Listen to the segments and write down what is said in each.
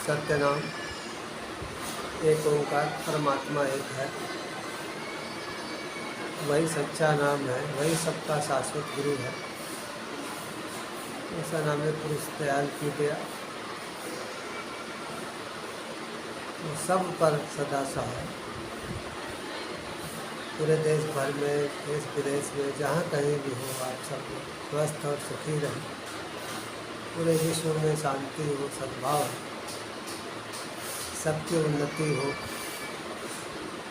सत्य नाम एक ओंकार परमात्मा एक है, वही सच्चा नाम है, वही सबका शाश्वत गुरु है। ऐसा नाम है पुरुष दयाल की दया, वो सब पर सदा सहाय। पूरे देश भर में, देश विदेश में, जहाँ कहीं भी हो, आप सब स्वस्थ और सुखी रहें। पूरे विश्व में शांति हो, सद्भाव हो, सबकी उन्नति हो,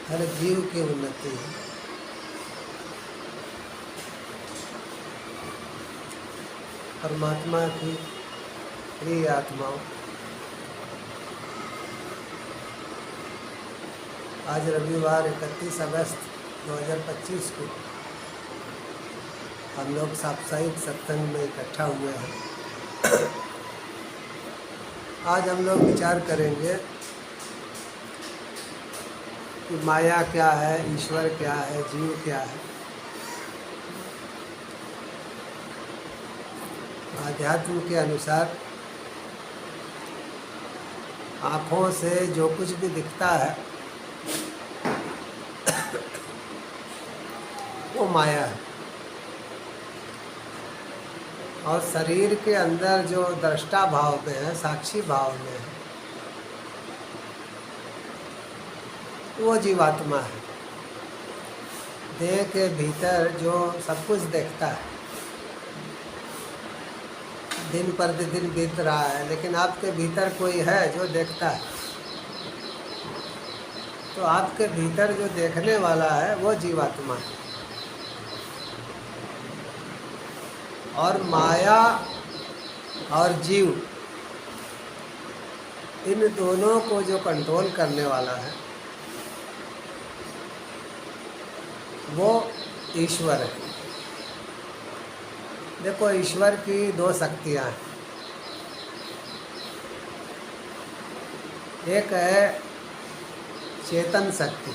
हर जीव की उन्नति हो। परमात्मा की प्रिय आत्माओं, आज रविवार 31 अगस्त 2025 को हम लोग साप्ताहिक सत्संग में इकट्ठा हुए हैं। आज हम लोग विचार करेंगे कि माया क्या है, ईश्वर क्या है, जीव क्या है। आध्यात्म के अनुसार आँखों से जो कुछ भी दिखता है वो माया है, और शरीर के अंदर जो दृष्टा भाव में है, साक्षी भाव में है, वो जीवात्मा है। देह के भीतर जो सब कुछ देखता है, दिन प्रतिदिन बीत रहा है, लेकिन आपके भीतर कोई है जो देखता है। तो आपके भीतर जो देखने वाला है वो जीवात्मा है। और माया और जीव, इन दोनों को जो कंट्रोल करने वाला है वो ईश्वर है। देखो, ईश्वर की दो शक्तियाँ हैं। एक है चेतन शक्ति,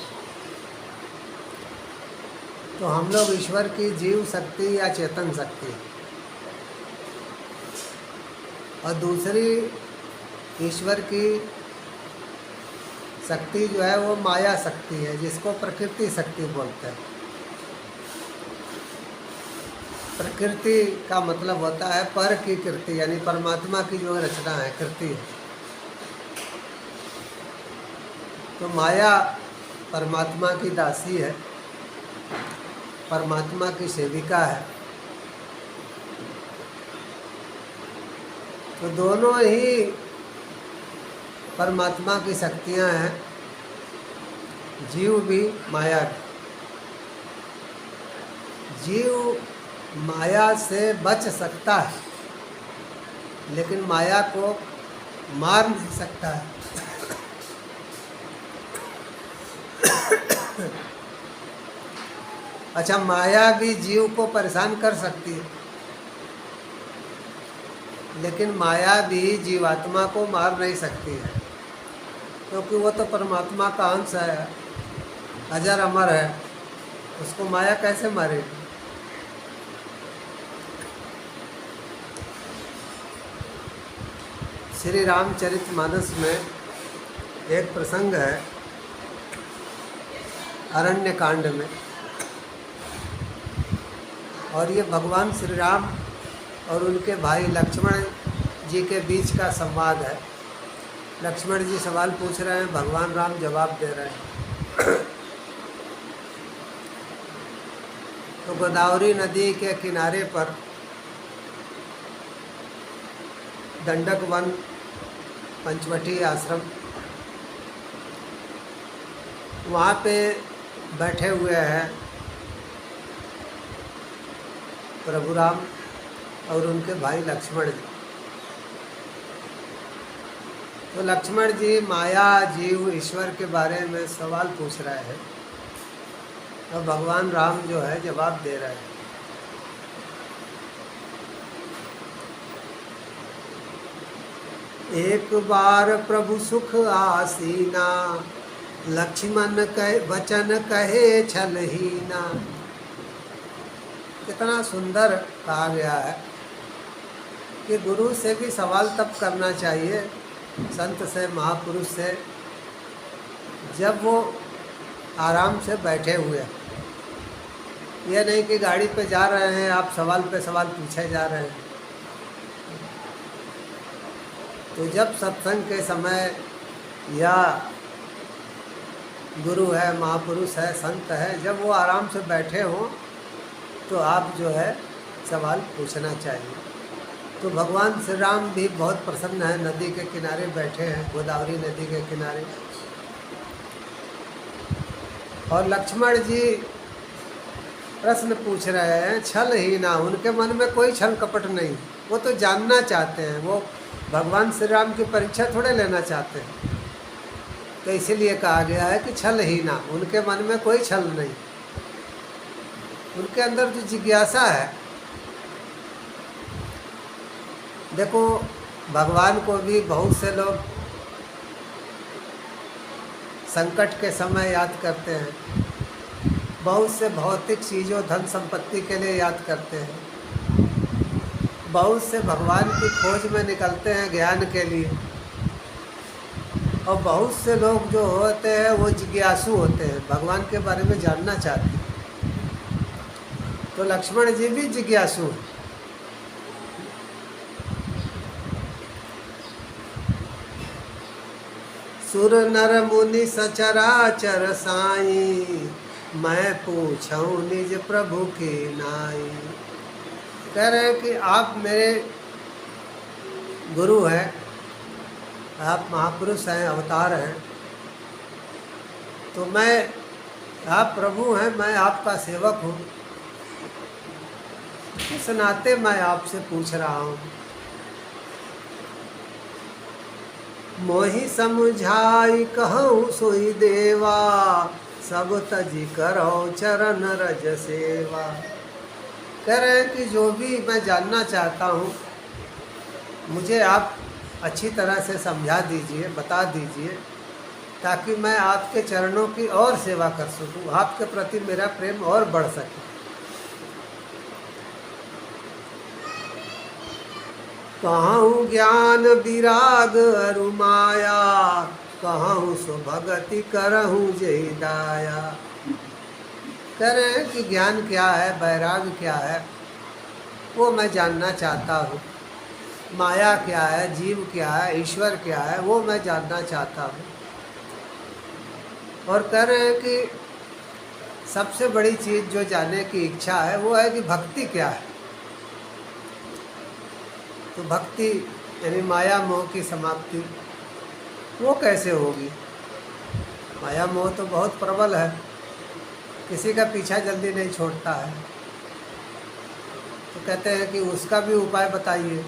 तो हम लोग ईश्वर की जीव शक्ति या चेतन शक्ति, और दूसरी ईश्वर की शक्ति जो है वो माया शक्ति है, जिसको प्रकृति शक्ति बोलते हैं। प्रकृति का मतलब होता है पर की कृति, यानी परमात्मा की जो रचना है, कृति है। तो माया परमात्मा की दासी है, परमात्मा की सेविका है। तो दोनों ही परमात्मा की शक्तियां हैं, जीव भी माया भी। जीव माया से बच सकता है, लेकिन माया को मार नहीं सकता है। अच्छा, माया भी जीव को परेशान कर सकती है, लेकिन माया भी जीवात्मा को मार नहीं सकती है, क्योंकि वो तो परमात्मा का अंश है, अजर अमर है। उसको माया कैसे मारेगी? श्री रामचरितमानस में एक प्रसंग है अरण्य कांड में, और ये भगवान श्री राम और उनके भाई लक्ष्मण जी के बीच का संवाद है। लक्ष्मण जी सवाल पूछ रहे हैं, भगवान राम जवाब दे रहे हैं। तो गोदावरी नदी के किनारे पर दंडक वन, पंचवटी आश्रम, वहाँ पे बैठे हुए हैं प्रभु राम और उनके भाई लक्ष्मण जी। तो लक्ष्मण जी माया, जीव, ईश्वर के बारे में सवाल पूछ रहे हैं, और भगवान राम जो है जवाब दे रहे हैं। एक बार प्रभु सुख आसीना, लक्ष्मण कहे वचन कहे छलहीना। कितना सुंदर कहा गया है कि गुरु से भी सवाल तब करना चाहिए संत से, महापुरुष से, जब वो आराम से बैठे हुए हैं, ये नहीं कि गाड़ी पे जा रहे हैं आप सवाल पे सवाल पूछे जा रहे हैं। तो जब सत्संग के समय या गुरु है, महापुरुष है, संत है, जब वो आराम से बैठे हों तो आप जो है सवाल पूछना चाहिए। तो भगवान श्री राम भी बहुत प्रसन्न है, नदी के किनारे बैठे हैं, गोदावरी नदी के किनारे। और लक्ष्मण जी प्रश्न पूछ रहे हैं, छल ही ना, उनके मन में कोई छल कपट नहीं, वो तो जानना चाहते हैं, वो भगवान श्री राम की परीक्षा थोड़े लेना चाहते हैं। तो इसीलिए कहा गया है कि छल ही ना, उनके मन में कोई छल नहीं, उनके अंदर जो जिज्ञासा है। देखो भगवान को भी बहुत से लोग संकट के समय याद करते हैं, बहुत से भौतिक चीज़ों, धन संपत्ति के लिए याद करते हैं, बहुत से भगवान की खोज में निकलते हैं ज्ञान के लिए, और बहुत से लोग जो होते हैं वो जिज्ञासु होते हैं, भगवान के बारे में जानना चाहते हैं। तो लक्ष्मण जी भी जिज्ञासु हैं। सुर नर मुनि सचराचर साई, मैं पूछूं निज प्रभु की नाई। कह रहे हैं कि आप मेरे गुरु हैं, आप महापुरुष हैं, अवतार हैं, तो आप प्रभु हैं, मैं आपका सेवक हूँ, इस नाते मैं आपसे पूछ रहा हूँ। मोहि समझाई कहूँ सोई देवा, सब तजी करो चरण रज सेवा। कह रहे हैं कि जो भी मैं जानना चाहता हूँ मुझे आप अच्छी तरह से समझा दीजिए, बता दीजिए, ताकि मैं आपके चरणों की और सेवा कर सकूँ, आपके प्रति मेरा प्रेम और बढ़ सके। कहूँ ज्ञान विराग अरु माया, कहूँ सो भगति करहूँ जय दाया। कह रहे हैं कि ज्ञान क्या है, वैराग क्या है, वो मैं जानना चाहता हूँ। माया क्या है, जीव क्या है, ईश्वर क्या है, वो मैं जानना चाहता हूँ। और कह रहे हैं कि सबसे बड़ी चीज़ जो जानने की इच्छा है वो है कि भक्ति क्या है। तो भक्ति यानी माया मोह की समाप्ति, वो कैसे होगी? माया मोह तो बहुत प्रबल है, किसी का पीछा जल्दी नहीं छोड़ता है। तो कहते हैं कि उसका भी उपाय बताइए।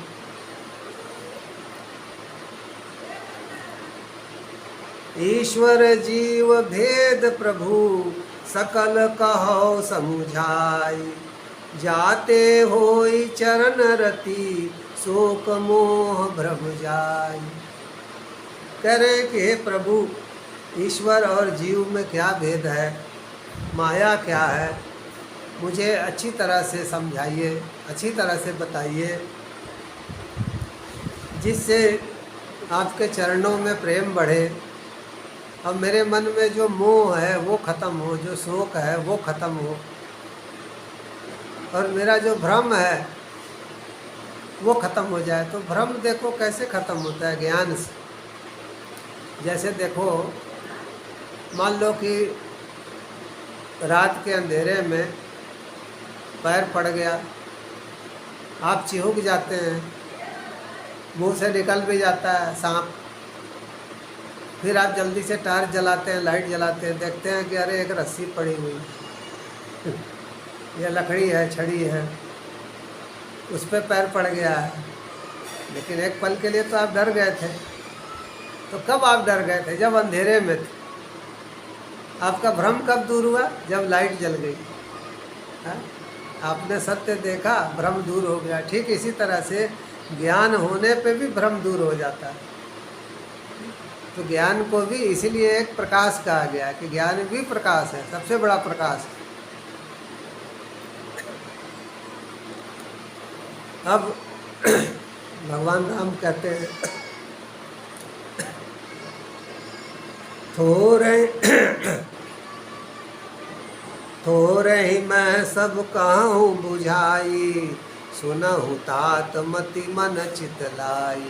ईश्वर जीव भेद प्रभु, सकल कहो समुझाई, जाते होई चरण रति, शोक मोह भ्रम जाई। कह रहे हैं कि हे प्रभु, ईश्वर और जीव में क्या भेद है, माया क्या है, मुझे अच्छी तरह से समझाइए, अच्छी तरह से बताइए, जिससे आपके चरणों में प्रेम बढ़े और मेरे मन में जो मोह है वो ख़त्म हो, जो शोक है वो ख़त्म हो, और मेरा जो भ्रम है वो ख़त्म हो जाए। तो भ्रम देखो कैसे ख़त्म होता है, ज्ञान से। जैसे देखो, मान लो कि रात के अंधेरे में पैर पड़ गया, आप चिहुक जाते हैं, मुंह से निकल भी जाता है सांप, फिर आप जल्दी से टार्च जलाते हैं, लाइट जलाते हैं, देखते हैं कि अरे एक रस्सी पड़ी हुई या लकड़ी है, छड़ी है, उस पर पैर पड़ गया है। लेकिन एक पल के लिए तो आप डर गए थे। तो कब आप डर गए थे? जब अंधेरे में थे। आपका भ्रम कब दूर हुआ? जब लाइट जल गई। हाँ? आपने सत्य देखा, भ्रम दूर हो गया। ठीक इसी तरह से ज्ञान होने पे भी भ्रम दूर हो जाता है। तो ज्ञान को भी इसीलिए एक प्रकाश कहा गया कि ज्ञान भी प्रकाश है, सबसे बड़ा प्रकाश है। अब भगवान राम कहते हैं थोरे थोरे ही मैं सब कहूँ बुझाई, सुनहु तात मति मन चितलाई।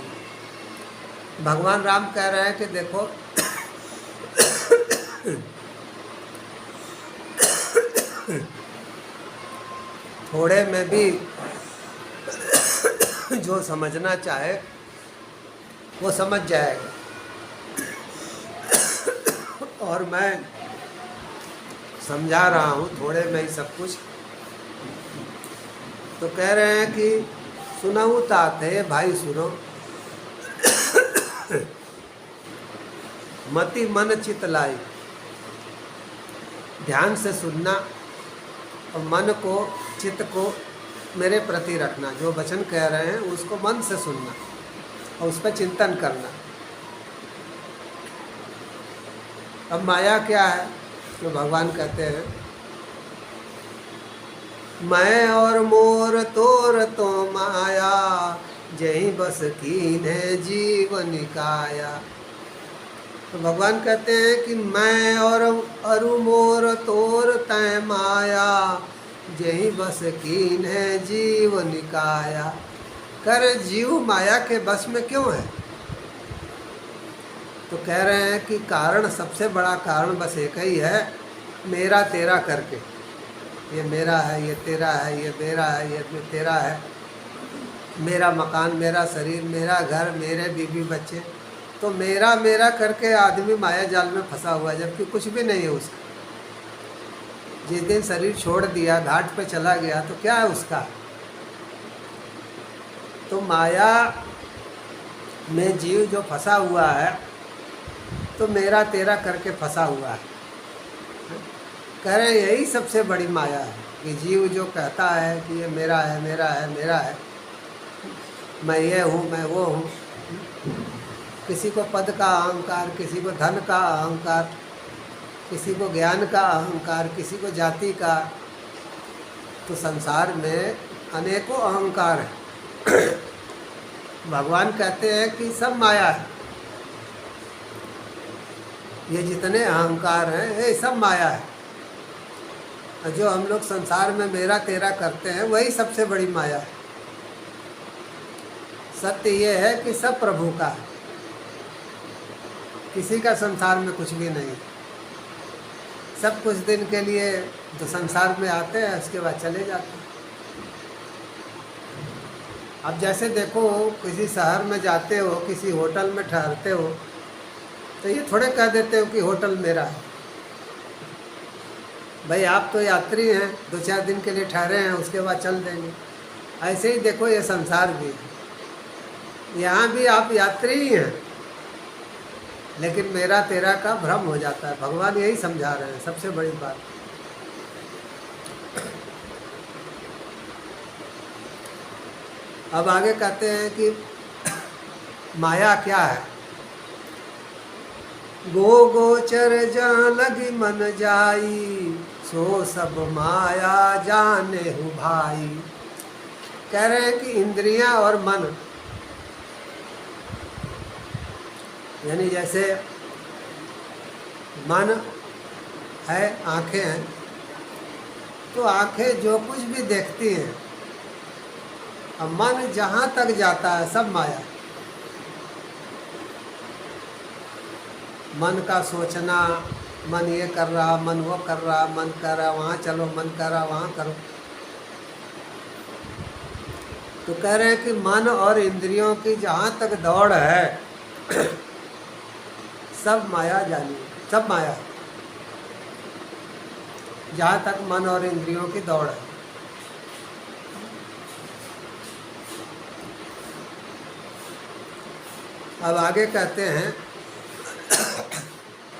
भगवान राम कह रहे हैं कि देखो थोड़े में भी जो समझना चाहे वो समझ जाएगा, और मैं समझा रहा हूँ थोड़े में ही सब कुछ। तो कह रहे हैं कि सुनहु तात है भाई, सुनो मति मन चितलाई, ध्यान से सुनना और मन को चित्त को मेरे प्रति रखना। जो वचन कह रहे हैं उसको मन से सुनना और उस पर चिंतन करना। अब माया क्या है? तो भगवान कहते हैं मैं और मोर तोर तो माया, जही बस कीन है जीवन काया। तो भगवान कहते हैं कि मैं और अरु मोर तोर तय माया, जही बस कीन है जीवन काया। कर जीव माया के बस में क्यों है? तो कह रहे हैं कि कारण, सबसे बड़ा कारण बस एक ही है, मेरा तेरा करके। ये मेरा है, ये तेरा है, ये मेरा है, ये तेरा है, मेरा मकान, मेरा शरीर, मेरा घर, मेरे बीवी बच्चे। तो मेरा मेरा करके आदमी माया जाल में फंसा हुआ है, जबकि कुछ भी नहीं है उसका। जिस दिन शरीर छोड़ दिया, घाट पे चला गया, तो क्या है उसका? तो माया में जीव जो फंसा हुआ है, तो मेरा तेरा करके फंसा हुआ है। कह रहे यही सबसे बड़ी माया है कि जीव जो कहता है कि ये मेरा है, मेरा है, मेरा है, मैं ये हूँ, मैं वो हूँ। किसी को पद का अहंकार, किसी को धन का अहंकार, किसी को ज्ञान का अहंकार, किसी को जाति का। तो संसार में अनेकों अहंकार है। भगवान कहते हैं कि सब माया है, ये जितने अहंकार हैं ये सब माया है। जो हम लोग संसार में मेरा तेरा करते हैं वही सबसे बड़ी माया है। सत्य ये है कि सब प्रभु का है, किसी का संसार में कुछ भी नहीं। सब कुछ दिन के लिए तो संसार में आते हैं, उसके बाद चले जाते हैं। अब जैसे देखो, किसी शहर में जाते हो, किसी होटल में ठहरते हो, तो ये थोड़े कह देते हो कि होटल मेरा है। भाई आप तो यात्री हैं, 2-4 दिन के लिए ठहरे हैं, उसके बाद चल देंगे। ऐसे ही देखो ये संसार भी है, यहाँ भी आप यात्री ही हैं, लेकिन मेरा तेरा का भ्रम हो जाता है। भगवान यही समझा रहे हैं सबसे बड़ी बात। अब आगे कहते हैं कि माया क्या है? गो गोचर जहाँ लगी मन जाई, सो सब माया जाने हूँ भाई। कह रहे हैं कि इंद्रियां और मन, यानी जैसे मन है, आंखें हैं, तो आंखें जो कुछ भी देखती हैं, अब मन जहाँ तक जाता है सब माया। मन का सोचना, मन ये कर रहा, मन वो कर रहा, मन कर रहा वहाँ चलो, मन कर रहा वहाँ करो। तो कह रहे हैं कि मन और इंद्रियों की जहाँ तक दौड़ है सब माया जानी, सब माया, जहाँ तक मन और इंद्रियों की दौड़ है। अब आगे कहते हैं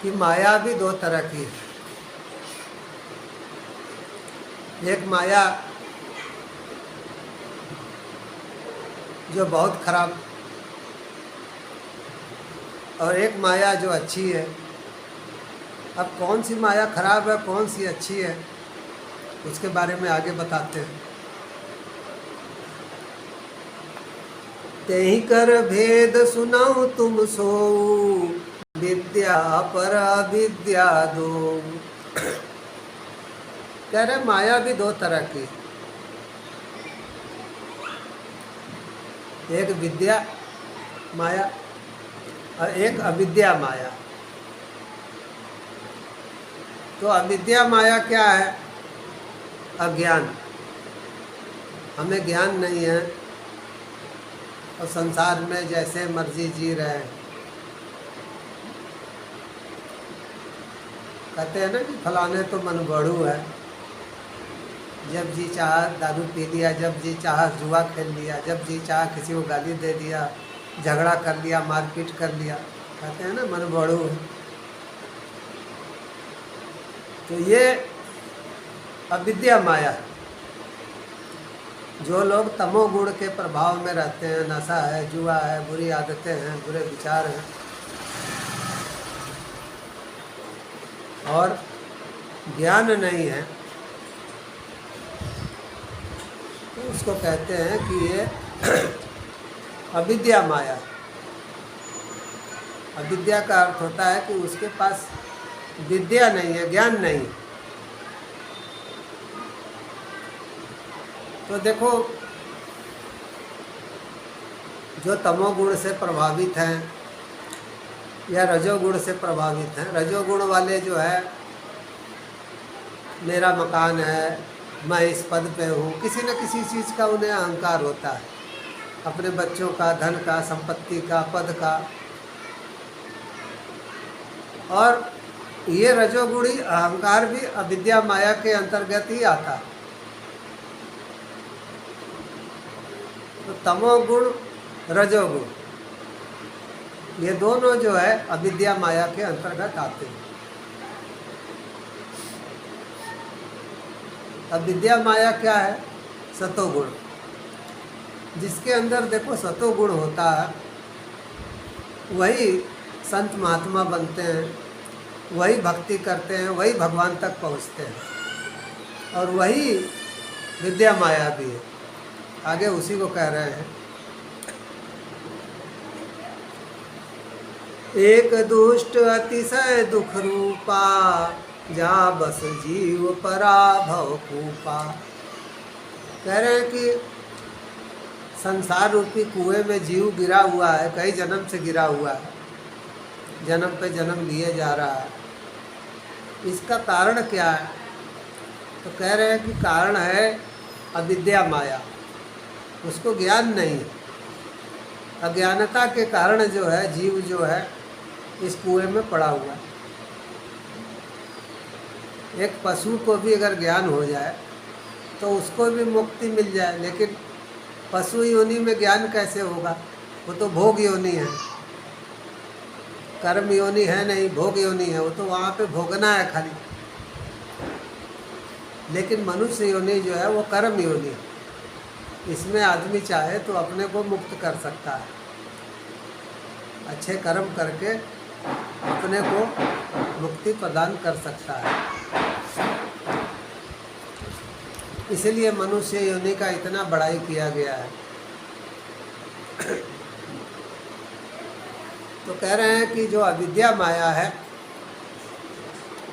कि माया भी 2 तरह की है। एक माया जो बहुत खराब, और एक माया जो अच्छी है। अब कौन सी माया खराब है, कौन सी अच्छी है, उसके बारे में आगे बताते हैं। तेहि कर भेद सुनाऊं तुम सोऊ, विद्या पर अविद्या दो। कह रहे माया भी दो तरह की, एक विद्या माया और एक अविद्या माया। तो अविद्या माया क्या है? अज्ञान, हमें ज्ञान नहीं है और संसार में जैसे मर्जी जी रहे हैं। कहते हैं ना कि फलाने तो मन बड़ू है, जब जी चाह दारू पी लिया, जब जी चाह जुआ खेल लिया, जब जी चाह किसी को गाली दे दिया, झगड़ा कर लिया, मारपीट कर लिया। कहते हैं ना मन बड़ू है। तो ये अविद्या माया है। जो लोग तमोगुण के प्रभाव में रहते हैं, नशा है, जुआ है, बुरी आदतें हैं, बुरे विचार हैं और ज्ञान नहीं है, तो उसको कहते हैं कि ये अविद्या माया। अविद्या का अर्थ होता है कि उसके पास विद्या नहीं है, ज्ञान नहीं। तो देखो, जो तमोगुण से प्रभावित हैं या रजोगुण से प्रभावित हैं, रजोगुण वाले जो है मेरा मकान है, मैं इस पद पे हूँ, किसी न किसी चीज़ का उन्हें अहंकार होता है, अपने बच्चों का, धन का, संपत्ति का, पद का। और ये रजोगुणी अहंकार भी अविद्या माया के अंतर्गत ही आता है। तो तमोगुण, रजोगुण, ये दोनों जो है अविद्या माया के अंतर्गत आते हैं। अविद्या माया क्या है? सतोगुण। जिसके अंदर देखो सतोगुण होता है, वही संत महात्मा बनते हैं, वही भक्ति करते हैं, वही भगवान तक पहुँचते हैं। और वही विद्या माया भी है। आगे उसी को कह रहे हैं, एक दुष्ट अतिशय दुख रूपा, जा बस जीव पराभव कूपा। कह रहे हैं कि संसार रूपी कुएं में जीव गिरा हुआ है, कई जन्म से गिरा हुआ है, जन्म पे जन्म लिए जा रहा है। इसका कारण क्या है? तो कह रहे हैं कि कारण है अविद्या माया, उसको ज्ञान नहीं है। अज्ञानता के कारण जो है जीव जो है इस कुएं में पड़ा हुआ है। एक पशु को भी अगर ज्ञान हो जाए तो उसको भी मुक्ति मिल जाए, लेकिन पशु योनि में ज्ञान कैसे होगा? वो तो भोग योनि है, कर्म योनि है नहीं, भोग योनि है। वो तो वहाँ पे भोगना है खाली। लेकिन मनुष्य योनि जो है वो कर्म योनि है। इसमें आदमी चाहे तो अपने को मुक्त कर सकता है, अच्छे कर्म करके अपने को मुक्ति प्रदान कर सकता है। इसलिए मनुष्य योनि का इतना बड़ाई किया गया है। तो कह रहे हैं कि जो अविद्या माया है,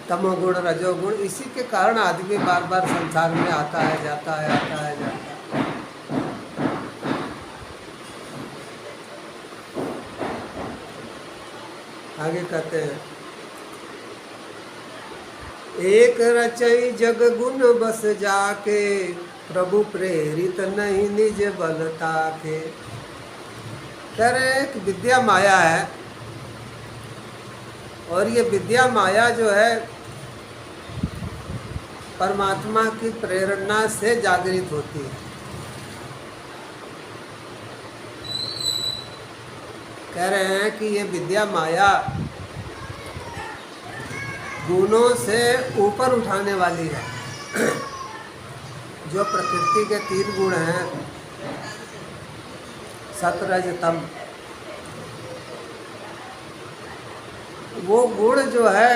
तमोगुण, रजोगुण, इसी के कारण आदमी बार बार संसार में आता है, जाता है, आता है, जाता है। आगे कहते हैं, एक रचई जग गुण बस जाके, प्रभु प्रेरित नहीं निज बलता के। कह रहे हैं कि विद्या माया है, और ये विद्या माया जो है परमात्मा की प्रेरणा से जागृत होती है। कह रहे हैं कि ये विद्या माया गुणों से ऊपर उठाने वाली है। जो प्रकृति के 3 गुण हैं, सत रज तम, वो गुण जो है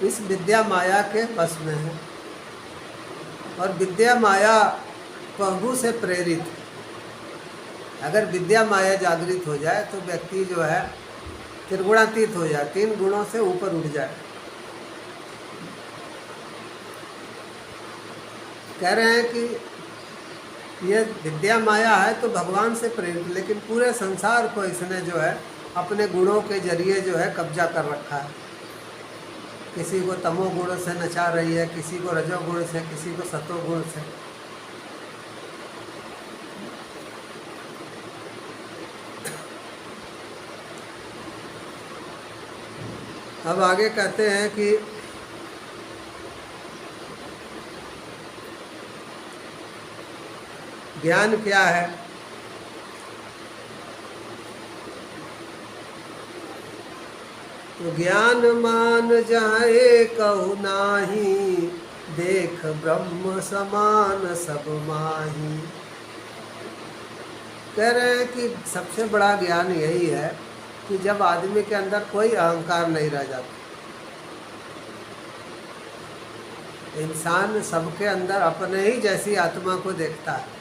इस विद्या माया के वश में है। और विद्या माया प्रभु से प्रेरित है। अगर विद्या माया जागृत हो जाए तो व्यक्ति जो है त्रिगुणातीत हो जाए, 3 गुणों से ऊपर उठ जाए। कह रहे हैं कि ये विद्या माया है तो भगवान से प्रेरित, लेकिन पूरे संसार को इसने जो है अपने गुणों के जरिए जो है कब्जा कर रखा है। किसी को तमोगुण से नचा रही है, किसी को रजोगुण से, किसी को सतोगुण से। अब आगे कहते हैं कि ज्ञान क्या है। तो ज्ञान मान जाए कहु नाही, देख ब्रह्म समान सब माही। कह रहे हैं कि सबसे बड़ा ज्ञान यही है कि जब आदमी के अंदर कोई अहंकार नहीं रह जाता। इंसान सबके अंदर अपने ही जैसी आत्मा को देखता है।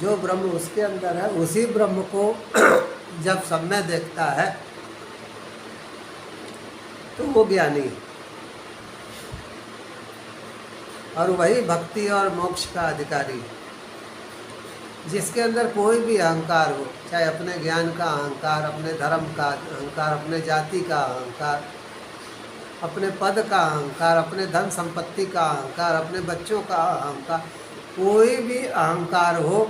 जो ब्रह्म उसके अंदर है उसी ब्रह्म को जब सब में देखता है तो वो ज्ञानी है, और वही भक्ति और मोक्ष का अधिकारी है। जिसके अंदर कोई भी अहंकार हो, चाहे अपने ज्ञान का अहंकार, अपने धर्म का अहंकार, अपने जाति का अहंकार, अपने पद का अहंकार, अपने धन संपत्ति का अहंकार, अपने बच्चों का अहंकार, कोई भी अहंकार हो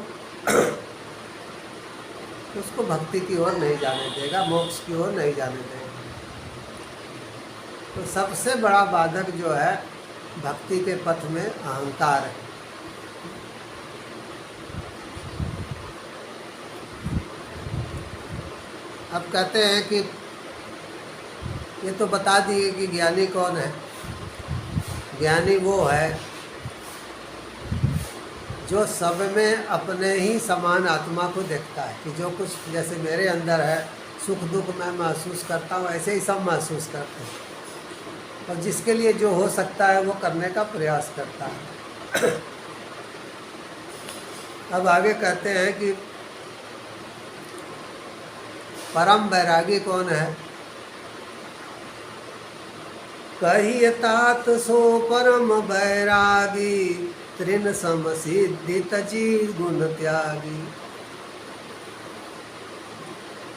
उसको भक्ति की ओर नहीं जाने देगा, मोक्ष की ओर नहीं जाने देगा। तो सबसे बड़ा बाधक जो है भक्ति के पथ में अहंकार है। अब कहते हैं कि ये तो बता दिए कि ज्ञानी कौन है। ज्ञानी वो है जो सब में अपने ही समान आत्मा को देखता है कि जो कुछ जैसे मेरे अंदर है, सुख दुख मैं महसूस करता हूँ, ऐसे ही सब महसूस करते हैं, और जिसके लिए जो हो सकता है वो करने का प्रयास करता है। अब आगे कहते हैं कि परम बैरागी कौन है। कहिए तात सो परम बैरागी, तृण सम सिद्धि तजी गुण त्यागी।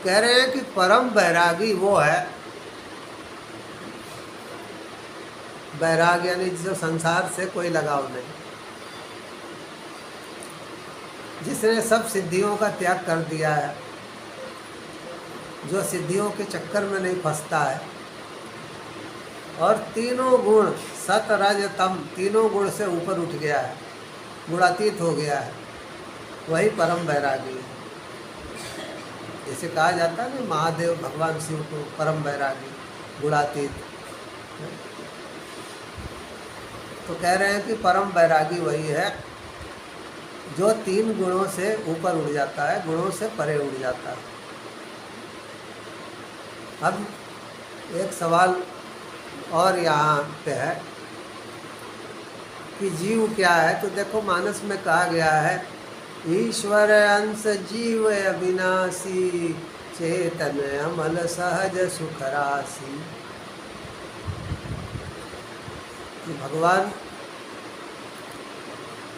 कह रहे हैं कि परम बैरागी वो है, बैराग यानी जो संसार से कोई लगाव नहीं, जिसने सब सिद्धियों का त्याग कर दिया है, जो सिद्धियों के चक्कर में नहीं फंसता है, और तीनों गुण सत रज तम तीनों गुण से ऊपर उठ गया है, गुणातीत हो गया है, वही परम बैरागी है। जैसे कहा जाता है ना महादेव भगवान शिव को परम बैरागी, गुणातीत। तो कह रहे हैं कि परम बैरागी वही है जो 3 गुणों से ऊपर उड़ जाता है, गुणों से परे उड़ जाता है। अब एक सवाल और यहाँ पे है कि जीव क्या है। तो देखो मानस में कहा गया है, ईश्वर अंश जीव अविनाशी, चेतन अमल सहज सुख राशि। कि भगवान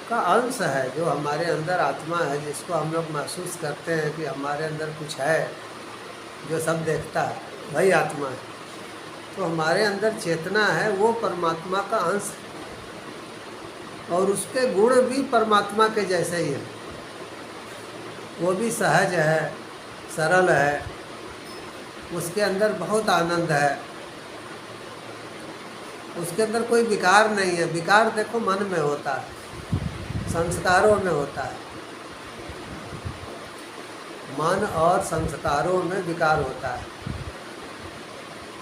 का अंश है, जो हमारे अंदर आत्मा है, जिसको हम लोग महसूस करते हैं कि हमारे अंदर कुछ है जो सब देखता है, वही आत्मा है। तो हमारे अंदर चेतना है, वो परमात्मा का अंश है, और उसके गुण भी परमात्मा के जैसे ही हैं। वो भी सहज है, सरल है, उसके अंदर बहुत आनंद है, उसके अंदर कोई विकार नहीं है। विकार देखो मन में होता है, संस्कारों में होता है, मन और संस्कारों में विकार होता है,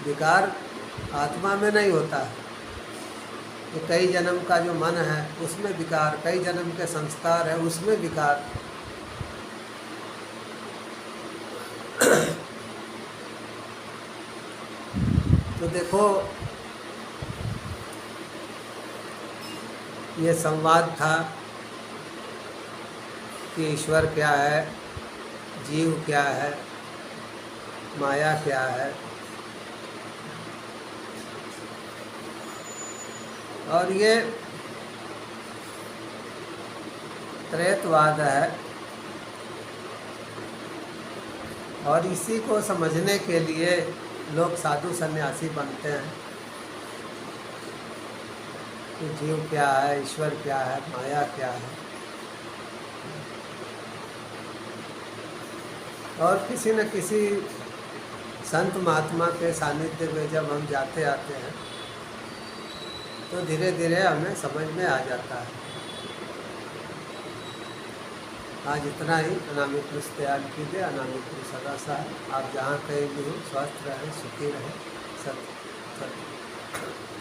विकार आत्मा में नहीं होता है। तो कई जन्म का जो मन है उसमें विकार, कई जन्म के संस्कार है उसमें विकार। तो देखो ये संवाद था कि ईश्वर क्या है, जीव क्या है, माया क्या है। और ये त्रैतवाद है, और इसी को समझने के लिए लोग साधु सन्यासी बनते हैं कि जीव क्या है, ईश्वर क्या है, माया क्या है। और किसी न किसी संत महात्मा के सानिध्य में जब हम जाते आते हैं तो धीरे धीरे हमें समझ में आ जाता है। आज इतना ही। अनामी पुरुष त्याग कीजिए, अनामी पुरुष सदा सहाय। आप जहाँ कहीं भी हो, स्वस्थ रहें, सुखी रहें। सत्य सत्य।